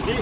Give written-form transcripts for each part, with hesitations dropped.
ये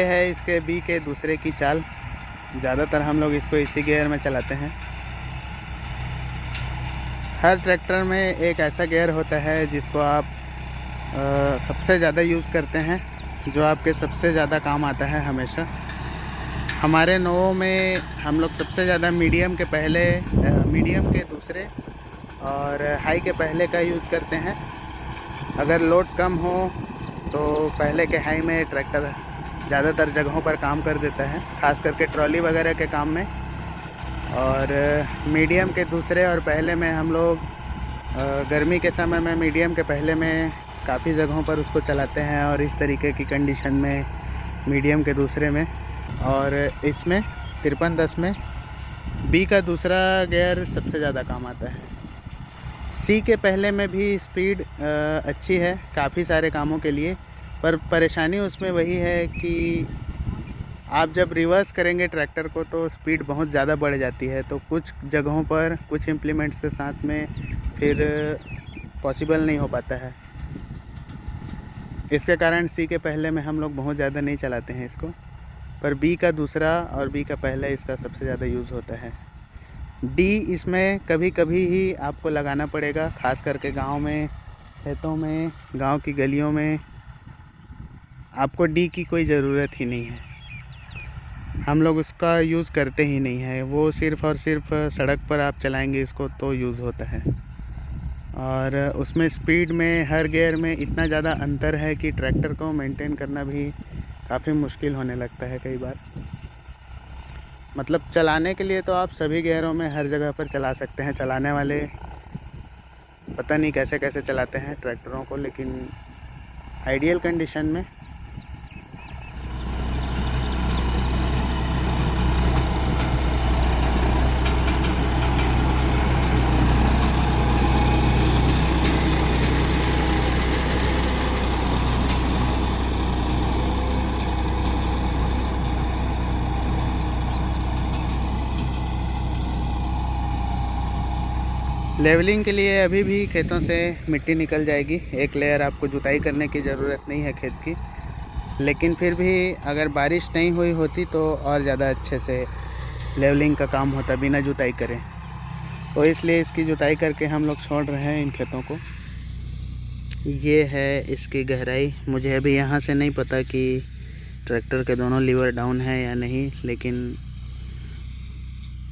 है इसके बी के दूसरे की चाल। ज़्यादातर हम लोग इसको इसी गियर में चलाते हैं। हर ट्रैक्टर में एक ऐसा गियर होता है जिसको आप सबसे ज़्यादा यूज़ करते हैं, जो आपके सबसे ज़्यादा काम आता है हमेशा। हमारे नोवो में हम लोग सबसे ज़्यादा मीडियम के पहले, मीडियम के दूसरे और हाई के पहले का यूज़ करते हैं। अगर लोड कम हो तो पहले के हाई में ट्रैक्टर ज़्यादातर जगहों पर काम कर देता है, ख़ास करके ट्रॉली वगैरह के काम में। और मीडियम के दूसरे और पहले में हम लोग गर्मी के समय में मीडियम के पहले में काफ़ी जगहों पर उसको चलाते हैं, और इस तरीके की कंडीशन में मीडियम के दूसरे में। और इसमें 5310 में बी का दूसरा गियर सबसे ज़्यादा काम आता है। सी के पहले में भी स्पीड अच्छी है काफ़ी सारे कामों के लिए, पर परेशानी उसमें वही है कि आप जब रिवर्स करेंगे ट्रैक्टर को तो स्पीड बहुत ज़्यादा बढ़ जाती है, तो कुछ जगहों पर कुछ इम्प्लीमेंट्स के साथ में फिर पॉसिबल नहीं हो पाता है। इसके कारण सी के पहले में हम लोग बहुत ज़्यादा नहीं चलाते हैं इसको, पर बी का दूसरा और बी का पहला इसका सबसे ज़्यादा यूज़ होता है। डी इसमें कभी कभी ही आपको लगाना पड़ेगा, ख़ास करके गांव में, खेतों में, गांव की गलियों में आपको डी की कोई ज़रूरत ही नहीं है। हम लोग उसका यूज़ करते ही नहीं है, वो सिर्फ़ और सिर्फ सड़क पर आप चलाएंगे इसको तो यूज़ होता है। और उसमें स्पीड में हर गियर में इतना ज़्यादा अंतर है कि ट्रैक्टर को मेंटेन करना भी काफ़ी मुश्किल होने लगता है कई बार। मतलब चलाने के लिए तो आप सभी गियरों में हर जगह पर चला सकते हैं, चलाने वाले पता नहीं कैसे कैसे चलाते हैं ट्रैक्टरों को, लेकिन आइडियल कंडीशन में लेवलिंग के लिए अभी भी खेतों से मिट्टी निकल जाएगी। एक लेयर आपको जुताई करने की ज़रूरत नहीं है खेत की, लेकिन फिर भी अगर बारिश नहीं हुई होती तो और ज़्यादा अच्छे से लेवलिंग का काम होता बिना जुताई करें। तो इसलिए इसकी जुताई करके हम लोग छोड़ रहे हैं इन खेतों को। ये है इसकी गहराई। मुझे अभी यहाँ से नहीं पता कि ट्रैक्टर के दोनों लीवर डाउन है या नहीं, लेकिन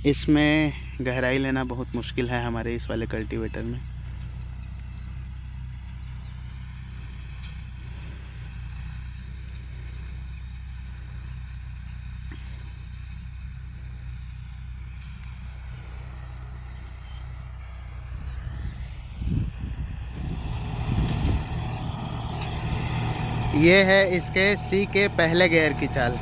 इसमें गहराई लेना बहुत मुश्किल है हमारे इस वाले कल्टीवेटर में। ये है इसके सी के पहले गियर की चाल।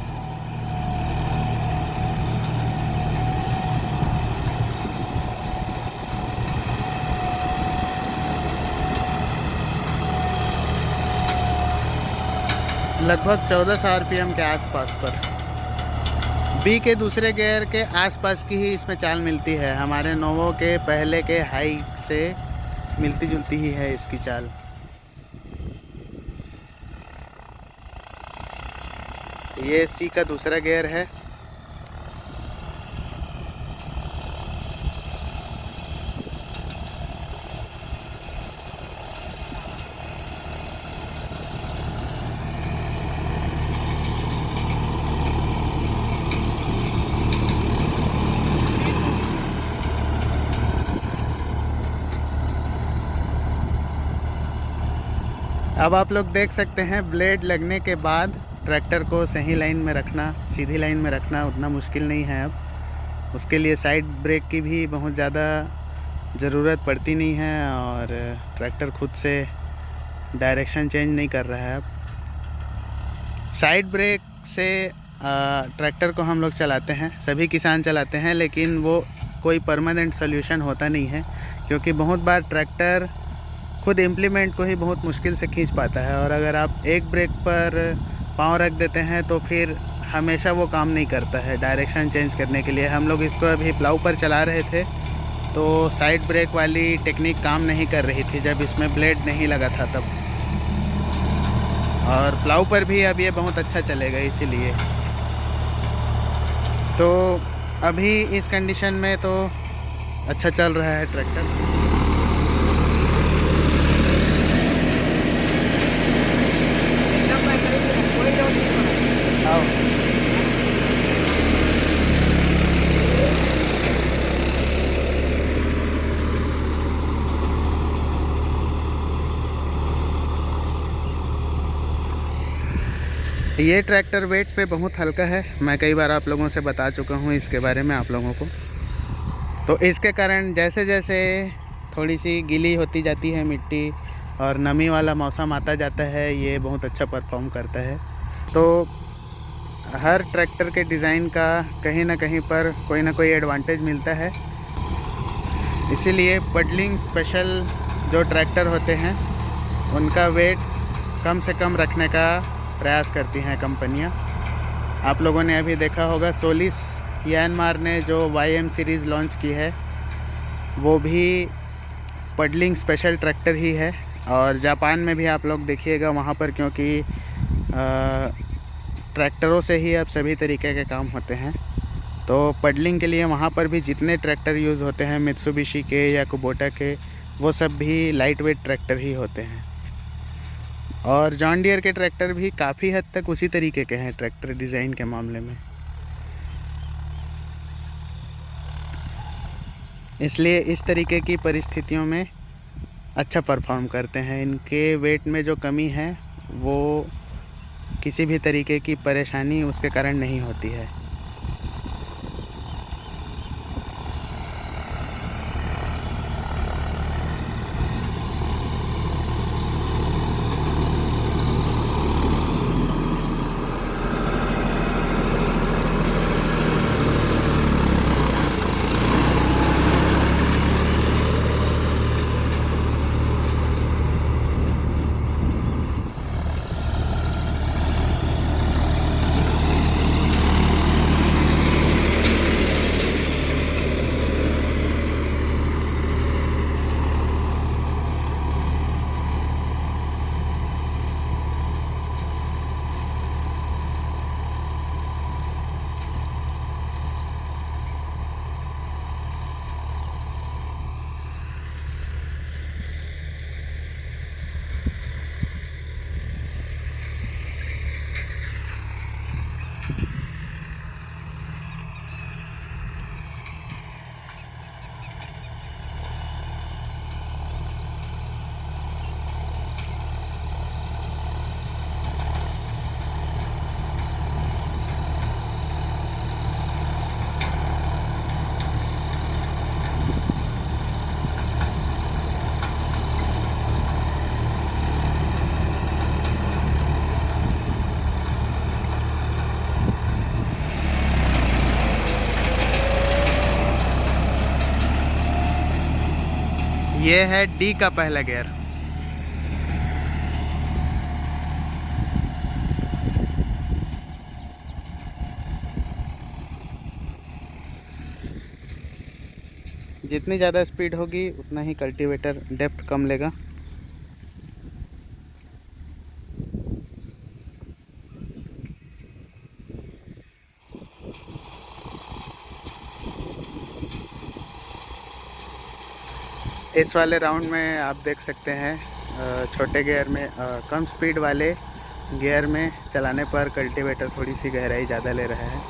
लगभग 1400 आरपीएम के आसपास पर। बी के दूसरे गियर के आसपास की ही इसमें चाल मिलती है। हमारे नोवो के पहले के हाई से मिलती जुलती ही है इसकी चाल। ये सी का दूसरा गियर है। अब आप लोग देख सकते हैं ब्लेड लगने के बाद ट्रैक्टर को सही लाइन में रखना, सीधी लाइन में रखना उतना मुश्किल नहीं है। अब उसके लिए साइड ब्रेक की भी बहुत ज़्यादा ज़रूरत पड़ती नहीं है और ट्रैक्टर खुद से डायरेक्शन चेंज नहीं कर रहा है। अब साइड ब्रेक से ट्रैक्टर को हम लोग चलाते हैं, सभी किसान चलाते हैं, लेकिन वो कोई परमानेंट सोल्यूशन होता नहीं है, क्योंकि बहुत बार ट्रैक्टर खुद इम्प्लीमेंट को ही बहुत मुश्किल से खींच पाता है और अगर आप एक ब्रेक पर पाँव रख देते हैं तो फिर हमेशा वो काम नहीं करता है डायरेक्शन चेंज करने के लिए। हम लोग इसको अभी प्लाऊ पर चला रहे थे तो साइड ब्रेक वाली टेक्निक काम नहीं कर रही थी जब इसमें ब्लेड नहीं लगा था तब, और प्लाऊ पर भी अब ये बहुत अच्छा चलेगा इसीलिए। तो अभी इस कंडीशन में तो अच्छा चल रहा है ट्रैक्टर। ये ट्रैक्टर वेट पे बहुत हल्का है, मैं कई बार आप लोगों से बता चुका हूँ इसके बारे में आप लोगों को। तो इसके कारण जैसे जैसे थोड़ी सी गीली होती जाती है मिट्टी और नमी वाला मौसम आता जाता है, ये बहुत अच्छा परफॉर्म करता है। तो हर ट्रैक्टर के डिज़ाइन का कहीं ना कहीं पर कोई ना कोई एडवांटेज मिलता है, इसीलिए पडलिंग स्पेशल जो ट्रैक्टर होते हैं उनका वेट कम से कम रखने का प्रयास करती हैं कंपनियां। आप लोगों ने अभी देखा होगा सोलिस यानमार ने जो YM सीरीज़ लॉन्च की है वो भी पडलिंग स्पेशल ट्रैक्टर ही है। और जापान में भी आप लोग देखिएगा वहाँ पर, क्योंकि ट्रैक्टरों से ही अब सभी तरीके के काम होते हैं, तो पडलिंग के लिए वहाँ पर भी जितने ट्रैक्टर यूज़ होते हैं मित्सुबिशी के या कुबोटा के, वो सब भी लाइट वेट ट्रैक्टर ही होते हैं। और जॉन डियर के ट्रैक्टर भी काफ़ी हद तक उसी तरीके के हैं ट्रैक्टर डिज़ाइन के मामले में, इसलिए इस तरीके की परिस्थितियों में अच्छा परफॉर्म करते हैं। इनके वेट में जो कमी है वो किसी भी तरीके की परेशानी उसके कारण नहीं होती है। ये है डी का पहला गियर। जितनी ज़्यादा स्पीड होगी उतना ही कल्टीवेटर डेप्थ कम लेगा। इस वाले राउंड में आप देख सकते हैं छोटे गियर में कम स्पीड वाले गियर में चलाने पर कल्टीवेटर थोड़ी सी गहराई ज़्यादा ले रहा है।